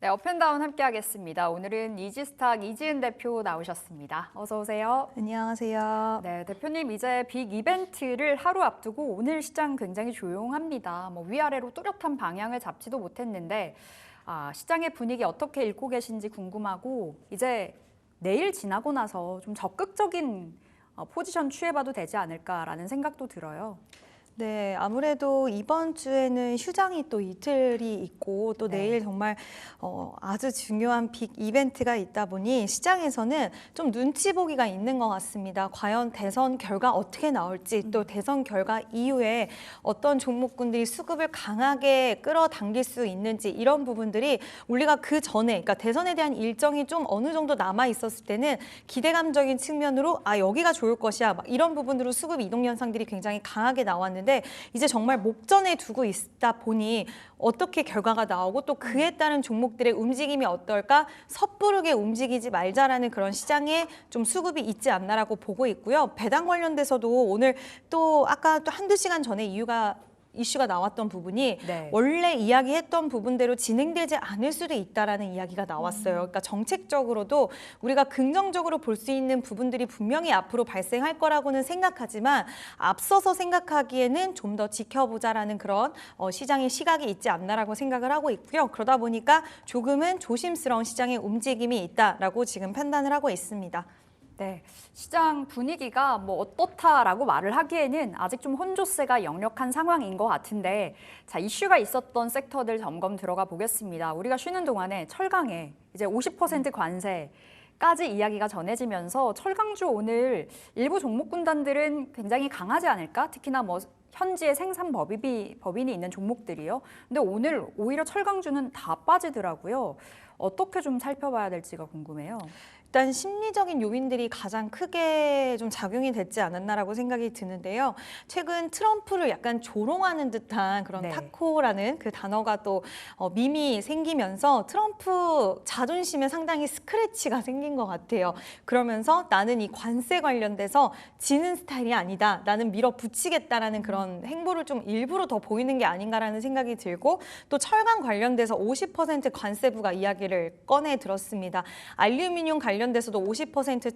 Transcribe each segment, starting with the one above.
네, 업앤다운 함께 하겠습니다. 오늘은 이지스탁 이지은 대표 나오셨습니다. 어서 오세요. 안녕하세요. 네, 대표님 이제 빅 이벤트를 하루 앞두고 오늘 시장 굉장히 조용합니다. 위아래로 뚜렷한 방향을 잡지도 못했는데 시장의 분위기 어떻게 읽고 계신지 궁금하고 이제 내일 지나고 나서 좀 적극적인 포지션 취해봐도 되지 않을까라는 생각도 들어요. 네, 아무래도 이번 주에는 휴장이 또 이틀이 있고 또 네. 내일 정말 아주 중요한 빅 이벤트가 있다 보니 시장에서는 좀 눈치 보기가 있는 것 같습니다. 과연 대선 결과 어떻게 나올지 또 대선 결과 이후에 어떤 종목군들이 수급을 강하게 끌어당길 수 있는지 이런 부분들이 우리가 그 전에 그러니까 대선에 대한 일정이 좀 어느 정도 남아 있었을 때는 기대감적인 측면으로 여기가 좋을 것이야 막 이런 부분으로 수급 이동 현상들이 굉장히 강하게 나왔는데 이제 정말 목전에 두고 있다 보니 어떻게 결과가 나오고 또 그에 따른 종목들의 움직임이 어떨까 섣부르게 움직이지 말자라는 그런 시장에 좀 수급이 있지 않나라고 보고 있고요. 배당 관련돼서도 오늘 또 아까 또 한두 시간 전에 이슈가 나왔던 부분이 네. 원래 이야기했던 부분대로 진행되지 않을 수도 있다라는 이야기가 나왔어요. 그러니까 정책적으로도 우리가 긍정적으로 볼 수 있는 부분들이 분명히 앞으로 발생할 거라고는 생각하지만 앞서서 생각하기에는 좀 더 지켜보자라는 그런 시장의 시각이 있지 않나라고 생각을 하고 있고요. 그러다 보니까 조금은 조심스러운 시장의 움직임이 있다라고 지금 판단을 하고 있습니다. 네, 시장 분위기가 어떻다라고 말을 하기에는 아직 좀 혼조세가 역력한 상황인 것 같은데 자, 이슈가 있었던 섹터들 점검 들어가 보겠습니다. 우리가 쉬는 동안에 철강에 이제 50% 관세까지 이야기가 전해지면서 철강주 오늘 일부 종목 군단들은 굉장히 강하지 않을까? 특히나 현지에 생산 법인이 있는 종목들이요. 근데 오늘 오히려 철강주는 다 빠지더라고요. 어떻게 좀 살펴봐야 될지가 궁금해요. 일단 심리적인 요인들이 가장 크게 좀 작용이 됐지 않았나라고 생각이 드는데요. 최근 트럼프를 약간 조롱하는 듯한 그런 네. 타코라는 그 단어가 또 밈이 생기면서 트럼프 자존심에 상당히 스크래치가 생긴 것 같아요. 그러면서 나는 이 관세 관련돼서 지는 스타일이 아니다. 나는 밀어붙이겠다라는 그런 행보를 좀 일부러 더 보이는 게 아닌가라는 생각이 들고 또 철강 관련돼서 50% 관세부가 이야기를 꺼내 들었습니다. 알루미늄 관련돼서도 50%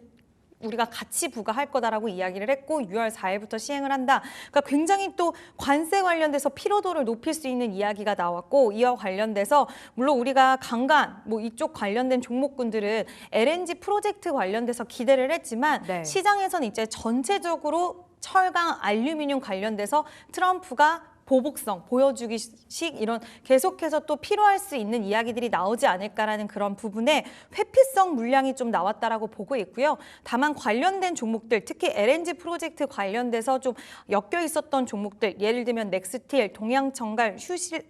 우리가 같이 부과할 거다라고 이야기를 했고 6월 4일부터 시행을 한다. 그러니까 굉장히 또 관세 관련돼서 피로도를 높일 수 있는 이야기가 나왔고 이와 관련돼서 물론 우리가 강간 이쪽 관련된 종목군들은 LNG 프로젝트 관련돼서 기대를 했지만 네. 시장에서는 이제 전체적으로 철강, 알루미늄 관련돼서 트럼프가 보복성, 보여주기식 이런 계속해서 또 필요할 수 있는 이야기들이 나오지 않을까라는 그런 부분에 회피성 물량이 좀 나왔다라고 보고 있고요. 다만 관련된 종목들, 특히 LNG 프로젝트 관련돼서 좀 엮여 있었던 종목들, 예를 들면 넥스틸, 동양청갈,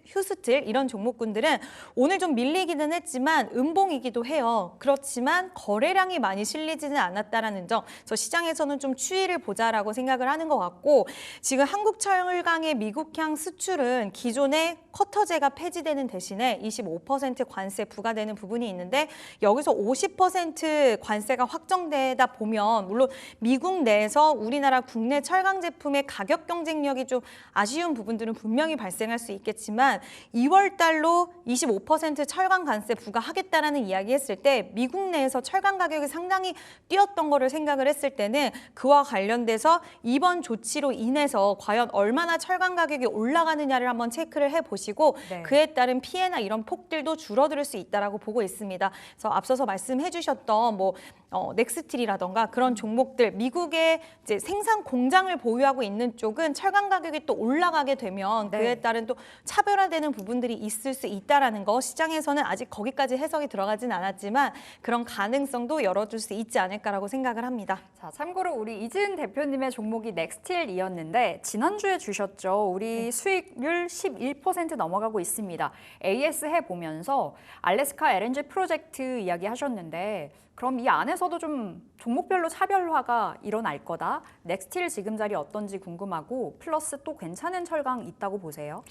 휴스틸 이런 종목군들은 오늘 좀 밀리기는 했지만 음봉이기도 해요. 그렇지만 거래량이 많이 실리지는 않았다라는 점, 그래서 시장에서는 좀 추이를 보자라고 생각을 하는 것 같고 지금 한국철강의 미국향 수출은 기존의 쿼터제가 폐지되는 대신에 25% 관세 부과되는 부분이 있는데 여기서 50% 관세가 확정되다 보면 물론 미국 내에서 우리나라 국내 철강 제품의 가격 경쟁력이 좀 아쉬운 부분들은 분명히 발생할 수 있겠지만 2월 달로 25% 철강 관세 부과하겠다라는 이야기했을 때 미국 내에서 철강 가격이 상당히 뛰었던 거를 생각을 했을 때는 그와 관련돼서 이번 조치로 인해서 과연 얼마나 철강 가격이 올라가느냐를 한번 체크를 해보시고 네. 그에 따른 피해나 이런 폭들도 줄어들 수 있다라고 보고 있습니다. 그래서 앞서서 말씀해주셨던 넥스틸이라던가 그런 종목들 미국의 이제 생산 공장을 보유하고 있는 쪽은 철강 가격이 또 올라가게 되면 네. 그에 따른 또 차별화되는 부분들이 있을 수 있다라는 거 시장에서는 아직 거기까지 해석이 들어가진 않았지만 그런 가능성도 열어줄 수 있지 않을까라고 생각을 합니다. 자, 참고로 우리 이지은 대표님의 종목이 넥스틸이었는데 지난주에 주셨죠. 우리 수익률 11% 넘어가고 있습니다. AS 해보면서 알래스카 LNG 프로젝트 이야기 하셨는데 그럼 이 안에서도 좀 종목별로 차별화가 일어날 거다. 넥스틸 지금 자리 어떤지 궁금하고 플러스 또 괜찮은 철강 있다고 보세요?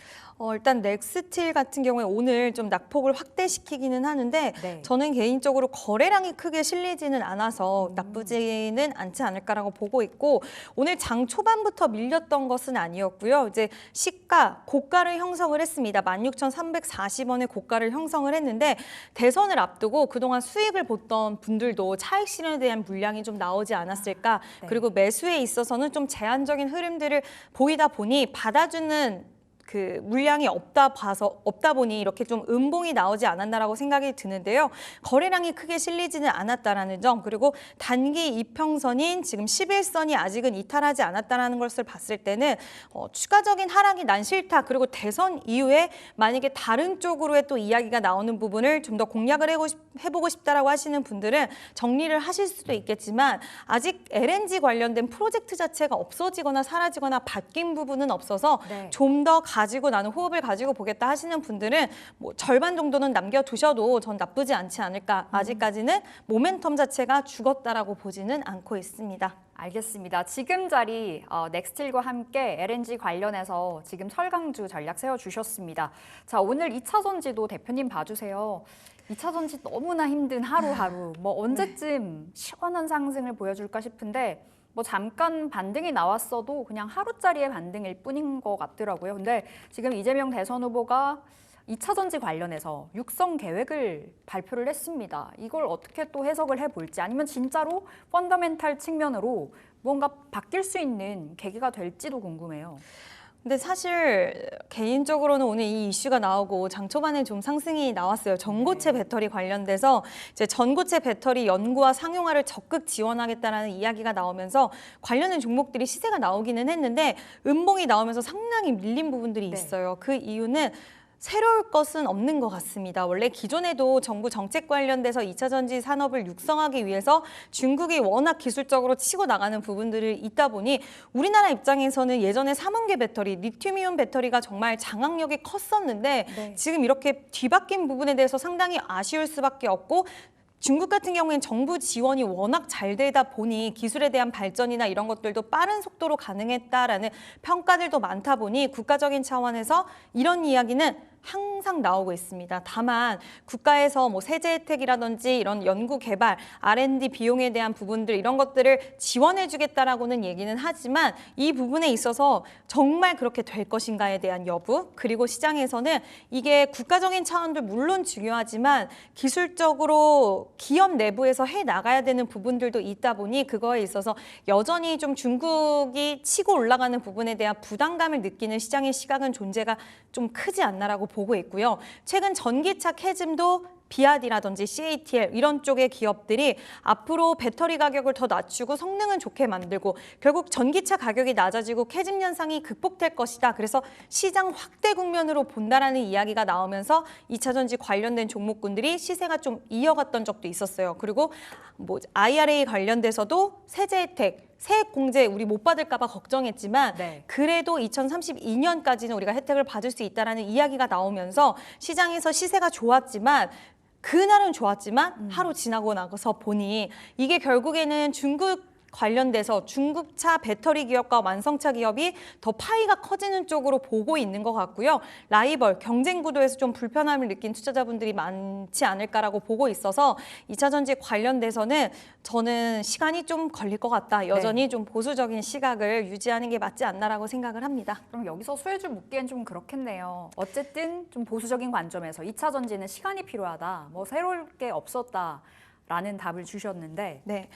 일단 넥스틸 같은 경우에 오늘 좀 낙폭을 확대시키기는 하는데 네. 저는 개인적으로 거래량이 크게 실리지는 않아서 나쁘지는 않지 않을까라고 보고 있고 오늘 장 초반부터 밀렸던 것은 아니었고요. 이제 시가 고가를 형성을 했습니다. 16,340원의 고가를 형성을 했는데 대선을 앞두고 그동안 수익을 봤던 분들도 차익 실현에 대한 물량이 좀 나오지 않았을까. 네. 그리고 매수에 있어서는 좀 제한적인 흐름들을 보이다 보니 받아주는 그 물량이 없다 보니 이렇게 좀 음봉이 나오지 않았나라고 생각이 드는데요. 거래량이 크게 실리지는 않았다라는 점, 그리고 단기 이평선인 지금 11선이 아직은 이탈하지 않았다라는 것을 봤을 때는 추가적인 하락이 난 싫다. 그리고 대선 이후에 만약에 다른 쪽으로의 또 이야기가 나오는 부분을 좀 더 공략을 해보고 싶다라고 하시는 분들은 정리를 하실 수도 있겠지만 아직 LNG 관련된 프로젝트 자체가 없어지거나 사라지거나 바뀐 부분은 없어서 네. 좀 더 가지고 나는 호흡을 가지고 보겠다 하시는 분들은 뭐 절반 정도는 남겨두셔도 전 나쁘지 않지 않을까. 아직까지는 모멘텀 자체가 죽었다라고 보지는 않고 있습니다. 알겠습니다. 지금 자리 넥스틸과 함께 LNG 관련해서 지금 철강주 전략 세워주셨습니다. 자, 오늘 2차 전지도 대표님 봐주세요. 2차 전지 너무나 힘든 하루하루. 뭐 언제쯤 시원한 상승을 보여줄까 싶은데 뭐 잠깐 반등이 나왔어도 그냥 하루짜리의 반등일 뿐인 것 같더라고요. 근데 지금 이재명 대선 후보가 2차 전지 관련해서 육성 계획을 발표를 했습니다. 이걸 어떻게 또 해석을 해볼지 아니면 진짜로 펀더멘탈 측면으로 뭔가 바뀔 수 있는 계기가 될지도 궁금해요. 근데 사실 개인적으로는 오늘 이 이슈가 나오고 장 초반에 좀 상승이 나왔어요. 전고체 배터리 관련돼서 이제 전고체 배터리 연구와 상용화를 적극 지원하겠다라는 이야기가 나오면서 관련된 종목들이 시세가 나오기는 했는데 음봉이 나오면서 상당히 밀린 부분들이 있어요. 그 이유는 새로울 것은 없는 것 같습니다. 원래 기존에도 정부 정책 관련돼서 2차 전지 산업을 육성하기 위해서 중국이 워낙 기술적으로 치고 나가는 부분들이 있다 보니 우리나라 입장에서는 예전에 삼원계 배터리, 리튬이온 배터리가 정말 장악력이 컸었는데 지금 이렇게 뒤바뀐 부분에 대해서 상당히 아쉬울 수밖에 없고 중국 같은 경우에는 정부 지원이 워낙 잘 되다 보니 기술에 대한 발전이나 이런 것들도 빠른 속도로 가능했다라는 평가들도 많다 보니 국가적인 차원에서 이런 이야기는 항상 나오고 있습니다. 다만 국가에서 뭐 세제 혜택이라든지 이런 연구 개발, R&D 비용에 대한 부분들 이런 것들을 지원해 주겠다라고는 얘기는 하지만 이 부분에 있어서 정말 그렇게 될 것인가에 대한 여부, 그리고 시장에서는 이게 국가적인 차원도 물론 중요하지만 기술적으로 기업 내부에서 해 나가야 되는 부분들도 있다 보니 그거에 있어서 여전히 좀 중국이 치고 올라가는 부분에 대한 부담감을 느끼는 시장의 시각은 존재가 좀 크지 않나라고 보고 있고요. 최근 전기차 캐즘도 비아디라든지 CATL 이런 쪽의 기업들이 앞으로 배터리 가격을 더 낮추고 성능은 좋게 만들고 결국 전기차 가격이 낮아지고 캐즘 현상이 극복될 것이다. 그래서 시장 확대 국면으로 본다라는 이야기가 나오면서 2차 전지 관련된 종목군들이 시세가 좀 이어갔던 적도 있었어요. 그리고 뭐 IRA 관련돼서도 세제 혜택 세액 공제 우리 못 받을까 봐 걱정했지만 그래도 2032년까지는 우리가 혜택을 받을 수 있다라는 이야기가 나오면서 시장에서 시세가 좋았지만 그날은 좋았지만 하루 지나고 나서 보니 이게 결국에는 중국 관련돼서 중국차 배터리 기업과 완성차 기업이 더 파이가 커지는 쪽으로 보고 있는 것 같고요. 라이벌, 경쟁 구도에서 좀 불편함을 느낀 투자자분들이 많지 않을까라고 보고 있어서 2차 전지 관련돼서는 저는 시간이 좀 걸릴 것 같다. 여전히 좀 보수적인 시각을 유지하는 게 맞지 않나라고 생각을 합니다. 그럼 여기서 수혜주 묻기엔 좀 그렇겠네요. 어쨌든 좀 보수적인 관점에서 2차 전지는 시간이 필요하다. 뭐 새로울 게 없었다라는 답을 주셨는데 네,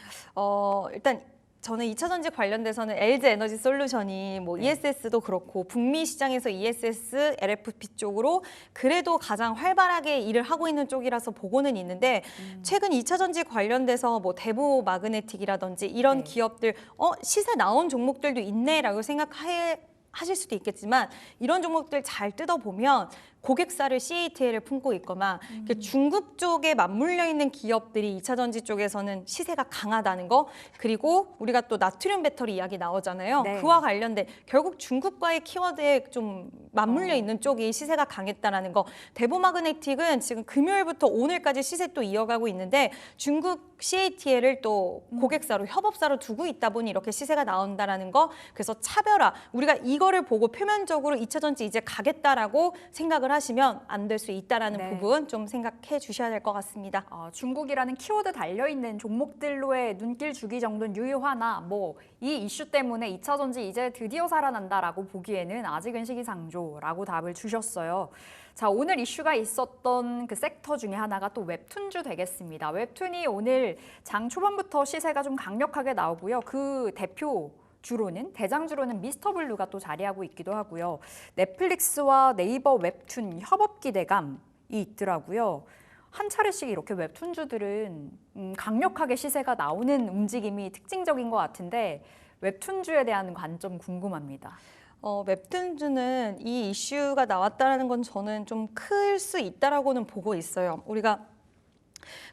일단 저는 2차 전지 관련돼서는 LG 에너지 솔루션이 뭐 ESS도 그렇고 북미 시장에서 ESS, LFP 쪽으로 그래도 가장 활발하게 일을 하고 있는 쪽이라서 보고는 있는데 최근 2차 전지 관련돼서 뭐 대보 마그네틱이라든지 이런 기업들 시세 나온 종목들도 있네라고 생각하실 수도 있겠지만 이런 종목들 잘 뜯어보면 고객사를 CATL을 품고 있거나 중국 쪽에 맞물려 있는 기업들이 2차 전지 쪽에서는 시세가 강하다는 거, 그리고 우리가 또 나트륨 배터리 이야기 나오잖아요. 그와 관련된 결국 중국과의 키워드에 좀 맞물려 있는 쪽이 시세가 강했다라는 거. 대보마그네틱은 지금 금요일부터 오늘까지 시세 또 이어가고 있는데 중국 CATL을 또 고객사로 협업사로 두고 있다 보니 이렇게 시세가 나온다라는 거. 그래서 차별화, 우리가 이거를 보고 표면적으로 2차 전지 이제 가겠다라고 생각을 하시면 안 될 수 있다라는 네. 부분 좀 생각해 주셔야 될 것 같습니다. 중국이라는 키워드 달려있는 종목들로의 눈길 주기 정도는 유효하나 뭐 이 이슈 때문에 2차 전지 이제 드디어 살아난다라고 보기에는 아직은 시기상조라고 답을 주셨어요. 자, 오늘 이슈가 있었던 그 섹터 중에 하나가 또 웹툰주 되겠습니다. 웹툰이 오늘 장 초반부터 시세가 좀 강력하게 나오고요. 그 대표 주로는 대장주로는 미스터블루가 또 자리하고 있기도 하고요. 넷플릭스와 네이버 웹툰 협업 기대감이 있더라고요. 한 차례씩 이렇게 웹툰주들은 강력하게 시세가 나오는 움직임이 특징적인 것 같은데 웹툰주에 대한 관점 궁금합니다. 웹툰주는 이 이슈가 나왔다는 건 저는 좀 클 수 있다라고는 보고 있어요. 우리가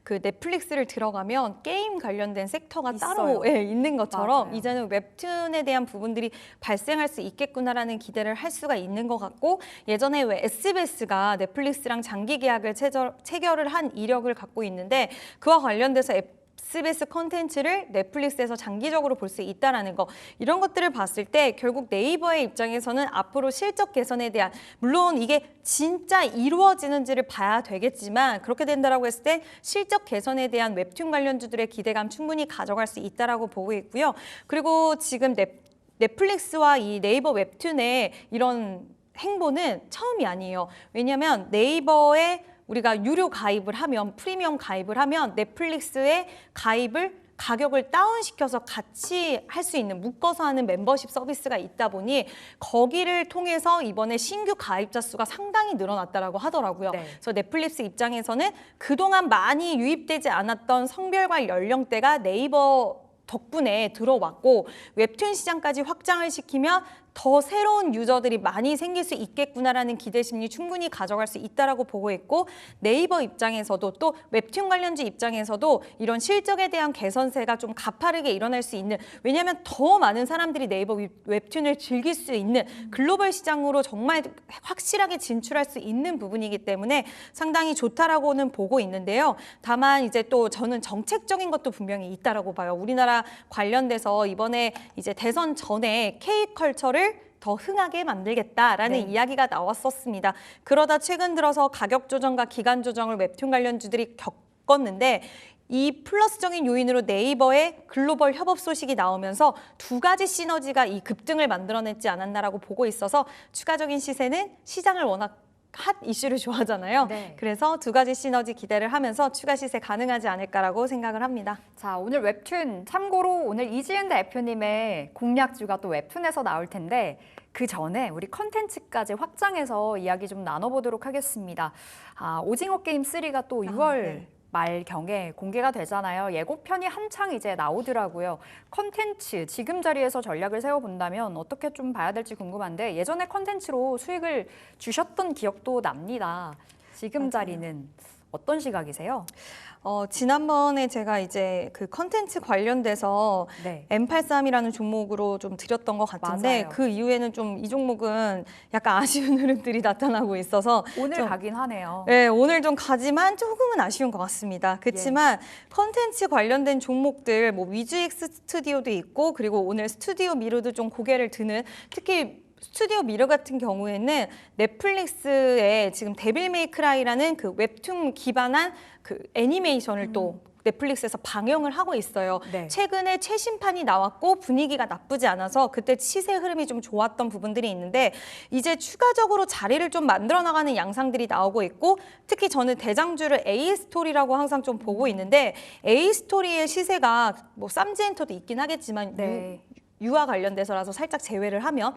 그 넷플릭스를 들어가면 게임 관련된 섹터가 있어요. 따로 있는 것처럼 맞아요. 이제는 웹툰에 대한 부분들이 발생할 수 있겠구나라는 기대를 할 수가 있는 것 같고, 예전에 왜 SBS가 넷플릭스랑 장기 계약을 체결을 한 이력을 갖고 있는데 그와 관련돼서 SBS 콘텐츠를 넷플릭스에서 장기적으로 볼 수 있다는 거, 이런 것들을 봤을 때 결국 네이버의 입장에서는 앞으로 실적 개선에 대한, 물론 이게 진짜 이루어지는지를 봐야 되겠지만 그렇게 된다라고 했을 때 실적 개선에 대한 웹툰 관련주들의 기대감 충분히 가져갈 수 있다라고 보고 있고요. 그리고 지금 넷플릭스와 이 네이버 웹툰의 이런 행보는 처음이 아니에요. 왜냐하면 네이버에 우리가 유료 가입을 하면, 프리미엄 가입을 하면 넷플릭스의 가격을 다운시켜서 같이 할 수 있는, 묶어서 하는 멤버십 서비스가 있다 보니 거기를 통해서 이번에 신규 가입자 수가 상당히 늘어났다라고 하더라고요. 네. 그래서 넷플릭스 입장에서는 그동안 많이 유입되지 않았던 성별과 연령대가 네이버 덕분에 들어왔고 웹툰 시장까지 확장을 시키면 더 새로운 유저들이 많이 생길 수 있겠구나라는 기대심리 충분히 가져갈 수 있다라고 보고 있고, 네이버 입장에서도 또 웹툰 관련주 입장에서도 이런 실적에 대한 개선세가 좀 가파르게 일어날 수 있는, 왜냐하면 더 많은 사람들이 네이버 웹툰을 즐길 수 있는 글로벌 시장으로 정말 확실하게 진출할 수 있는 부분이기 때문에 상당히 좋다라고는 보고 있는데요. 다만 이제 또 저는 정책적인 것도 분명히 있다라고 봐요. 우리나라 관련돼서 이번에 이제 대선 전에 K컬처를 더 흥하게 만들겠다라는 네. 이야기가 나왔었습니다. 그러다 최근 들어서 가격 조정과 기간 조정을 웹툰 관련주들이 겪었는데, 이 플러스적인 요인으로 네이버의 글로벌 협업 소식이 나오면서 두 가지 시너지가 이 급등을 만들어냈지 않았나라고 보고 있어서 추가적인 시세는 시장을 워낙 핫 이슈를 좋아하잖아요. 네. 그래서 두 가지 시너지 기대를 하면서 추가 시세 가능하지 않을까라고 생각을 합니다. 자, 오늘 웹툰 참고로 오늘 이지은 대표님의 공략주가 또 웹툰에서 나올 텐데 그 전에 우리 컨텐츠까지 확장해서 이야기 좀 나눠보도록 하겠습니다. 오징어 게임 3가 또 6월 네. 말경에 공개가 되잖아요. 예고편이 한창 이제 나오더라고요. 컨텐츠 지금 자리에서 전략을 세워본다면 어떻게 좀 봐야 될지 궁금한데, 예전에 컨텐츠로 수익을 주셨던 기억도 납니다. 지금 맞아요. 자리는 어떤 시각이세요? 지난번에 제가 이제 그 컨텐츠 관련돼서 네. M83이라는 종목으로 좀 드렸던 것 같은데, 맞아요. 그 이후에는 좀 이 종목은 약간 아쉬운 흐름들이 나타나고 있어서 오늘 좀, 가긴 하네요. 네, 오늘 좀 가지만 조금은 아쉬운 것 같습니다. 그렇지만 컨텐츠 관련된 종목들, 뭐 위즈엑스 스튜디오도 있고, 그리고 오늘 스튜디오 미르도 좀 고개를 드는, 특히 스튜디오 미러 같은 경우에는 넷플릭스의 지금 데빌 메이 크라이라는 그 웹툰 기반한 그 애니메이션을 또 넷플릭스에서 방영을 하고 있어요. 네. 최근에 최신판이 나왔고 분위기가 나쁘지 않아서 그때 시세 흐름이 좀 좋았던 부분들이 있는데, 이제 추가적으로 자리를 좀 만들어 나가는 양상들이 나오고 있고, 특히 저는 대장주를 A스토리라고 항상 좀 보고 있는데, A스토리의 시세가 뭐 쌈지엔터도 있긴 하겠지만 네. 유아 관련돼서라서 살짝 제외를 하면,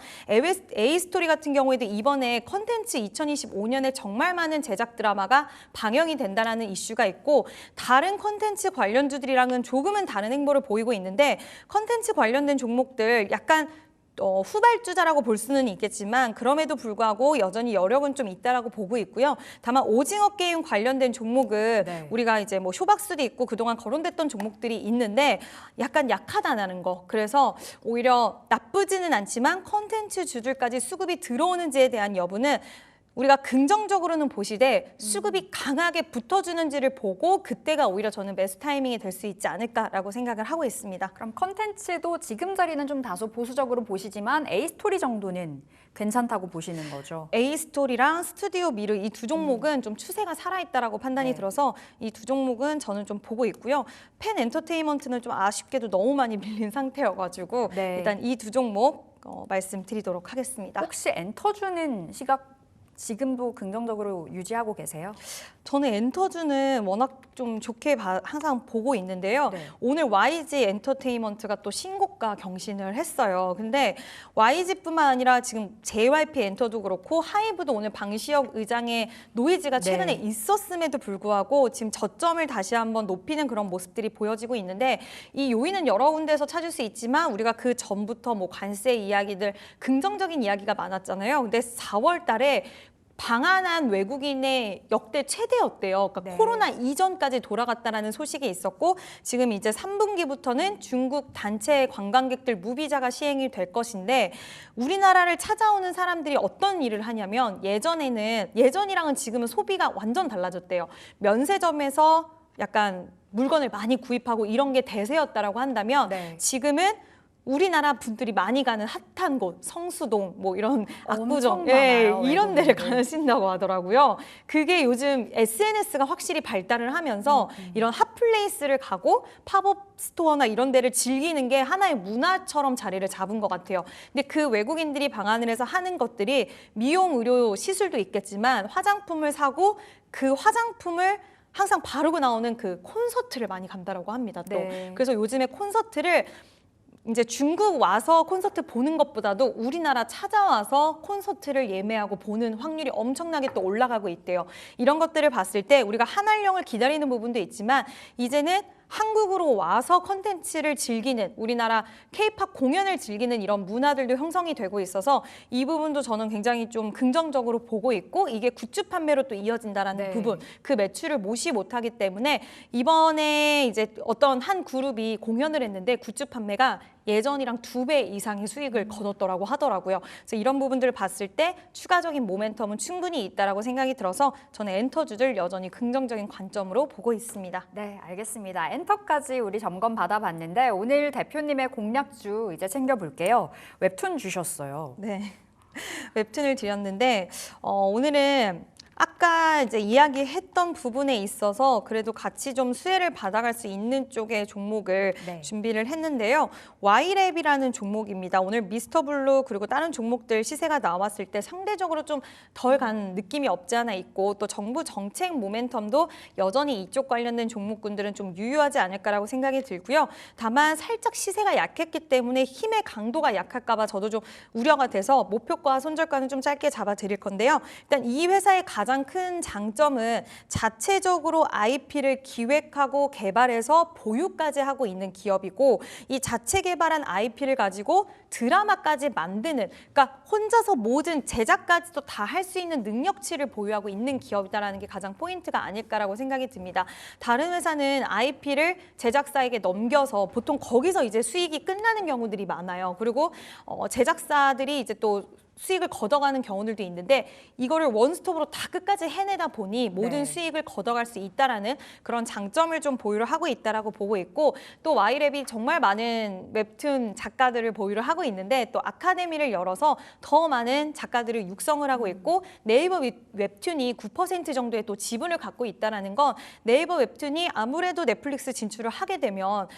A스토리 같은 경우에도 이번에 컨텐츠 2025년에 정말 많은 제작 드라마가 방영이 된다는 이슈가 있고, 다른 컨텐츠 관련주들이랑은 조금은 다른 행보를 보이고 있는데, 컨텐츠 관련된 종목들 약간 후발주자라고 볼 수는 있겠지만 그럼에도 불구하고 여전히 여력은 좀 있다라고 보고 있고요. 다만 오징어 게임 관련된 종목은 네. 우리가 이제 뭐 쇼박스도 있고 그동안 거론됐던 종목들이 있는데 약간 약하다는 거. 그래서 오히려 나쁘지는 않지만 컨텐츠 주들까지 수급이 들어오는지에 대한 여부는 우리가 긍정적으로는 보시되 수급이 강하게 붙어주는지를 보고 그때가 오히려 저는 매수 타이밍이 될 수 있지 않을까라고 생각을 하고 있습니다. 그럼 컨텐츠도 지금 자리는 좀 다소 보수적으로 보시지만 A스토리 정도는 괜찮다고 보시는 거죠? A스토리랑 스튜디오 미르 이 두 종목은 좀 추세가 살아있다라고 판단이 네. 들어서 이 두 종목은 저는 좀 보고 있고요. 펜 엔터테인먼트는 좀 아쉽게도 너무 많이 밀린 상태여가지고 네. 일단 이 두 종목 말씀드리도록 하겠습니다. 혹시 엔터주는 시각 지금도 긍정적으로 유지하고 계세요? 저는 엔터주는 워낙 좀 좋게 항상 보고 있는데요. 네. 오늘 YG 엔터테인먼트가 또 신고가 경신을 했어요. 근데 YG뿐만 아니라 지금 JYP 엔터도 그렇고 하이브도 오늘 방시혁 의장의 노이즈가 최근에 네. 있었음에도 불구하고 지금 저점을 다시 한번 높이는 그런 모습들이 보여지고 있는데 이 요인은 여러 군데에서 찾을 수 있지만 우리가 그 전부터 뭐 관세 이야기들 긍정적인 이야기가 많았잖아요. 근데 4월 달에 방한한 외국인의 역대 최대였대요. 그러니까 네. 코로나 이전까지 돌아갔다라는 소식이 있었고 지금 이제 3분기부터는 중국 단체 관광객들 무비자가 시행이 될 것인데 우리나라를 찾아오는 사람들이 어떤 일을 하냐면 예전이랑은 지금은 소비가 완전 달라졌대요. 면세점에서 약간 물건을 많이 구입하고 이런 게 대세였다라고 한다면 네. 지금은 우리나라 분들이 많이 가는 핫한 곳, 성수동, 뭐 이런 압구정, 엄청 많아요, 이런 데를 외국인들. 가신다고 하더라고요. 그게 요즘 SNS가 확실히 발달을 하면서 이런 핫플레이스를 가고 팝업 스토어나 이런 데를 즐기는 게 하나의 문화처럼 자리를 잡은 것 같아요. 근데 그 외국인들이 방한을 해서 하는 것들이 미용, 의료, 시술도 있겠지만 화장품을 사고 그 화장품을 항상 바르고 나오는 그 콘서트를 많이 간다라고 합니다. 또 네. 그래서 요즘에 콘서트를 이제 중국 와서 콘서트 보는 것보다도 우리나라 찾아와서 콘서트를 예매하고 보는 확률이 엄청나게 또 올라가고 있대요. 이런 것들을 봤을 때 우리가 한한령을 기다리는 부분도 있지만 이제는 한국으로 와서 컨텐츠를 즐기는 우리나라 K-팝 공연을 즐기는 이런 문화들도 형성이 되고 있어서 이 부분도 저는 굉장히 좀 긍정적으로 보고 있고 이게 굿즈 판매로 또 이어진다라는 네. 부분 그 매출을 무시 못하기 때문에 이번에 이제 어떤 한 그룹이 공연을 했는데 굿즈 판매가 예전이랑 2배 이상의 수익을 거뒀더라고 하더라고요. 그래서 이런 부분들을 봤을 때 추가적인 모멘텀은 충분히 있다라고 생각이 들어서 저는 엔터주들 여전히 긍정적인 관점으로 보고 있습니다. 네, 알겠습니다. 엔터까지 우리 점검 받아봤는데 오늘 대표님의 공략주 이제 챙겨볼게요. 웹툰 주셨어요. 네. 웹툰을 드렸는데 오늘은 아까 이제 이야기했던 부분에 있어서 그래도 같이 좀 수혜를 받아갈 수 있는 쪽의 종목을 네. 준비를 했는데요. Y랩이라는 종목입니다. 오늘 미스터블루 그리고 다른 종목들 시세가 나왔을 때 상대적으로 좀 덜 간 느낌이 없지 않아 있고 또 정부 정책 모멘텀도 여전히 이쪽 관련된 종목군들은 좀 유효하지 않을까라고 생각이 들고요. 다만 살짝 시세가 약했기 때문에 힘의 강도가 약할까 봐 저도 좀 우려가 돼서 목표가 손절가는 좀 짧게 잡아드릴 건데요. 일단 이 회사의 가장 큰 장점은 자체적으로 IP를 기획하고 개발해서 보유까지 하고 있는 기업이고 이 자체 개발한 IP를 가지고 드라마까지 만드는 그러니까 혼자서 모든 제작까지도 다 할 수 있는 능력치를 보유하고 있는 기업이다라는 게 가장 포인트가 아닐까라고 생각이 듭니다. 다른 회사는 IP를 제작사에게 넘겨서 보통 거기서 이제 수익이 끝나는 경우들이 많아요. 그리고 제작사들이 이제 또 수익을 걷어가는 경우들도 있는데 이거를 원스톱으로 다 끝까지 해내다 보니 모든 네. 수익을 걷어갈 수 있다라는 그런 장점을 좀 보유를 하고 있다라고 보고 있고 또 Y랩이 정말 많은 웹툰 작가들을 보유를 하고 있는데 또 아카데미를 열어서 더 많은 작가들을 육성을 하고 있고 네이버 웹툰이 9% 정도의 또 지분을 갖고 있다라는 건 네이버 웹툰이 아무래도 넷플릭스 진출을 하게 되면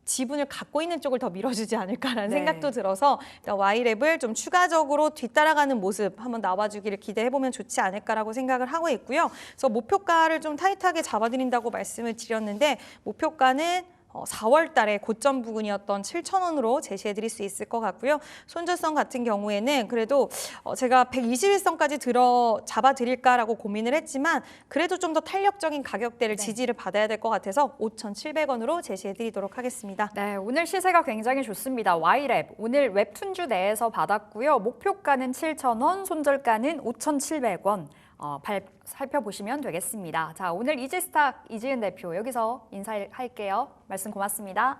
지분을 갖고 있는 쪽을 더 밀어주지 않을까라는 네. 생각도 들어서 Y랩을 좀 추가적으로 뒤따라가는 모습 한번 나와주기를 기대해보면 좋지 않을까라고 생각을 하고 있고요. 그래서 목표가를 좀 타이트하게 잡아드린다고 말씀을 드렸는데 목표가는 4월 달에 고점 부근이었던 7,000원으로 제시해드릴 수 있을 것 같고요. 손절성 같은 경우에는 그래도 제가 121선까지 잡아드릴까라고 고민을 했지만 그래도 좀 더 탄력적인 가격대를 지지를 받아야 될 것 같아서 5,700원으로 제시해드리도록 하겠습니다. 네, 오늘 시세가 굉장히 좋습니다. Y랩 오늘 웹툰주 내에서 받았고요. 목표가는 7,000원, 손절가는 5,700원. 살펴보시면 되겠습니다. 자, 오늘 이지스탁 이지은 대표 여기서 인사할게요. 말씀 고맙습니다.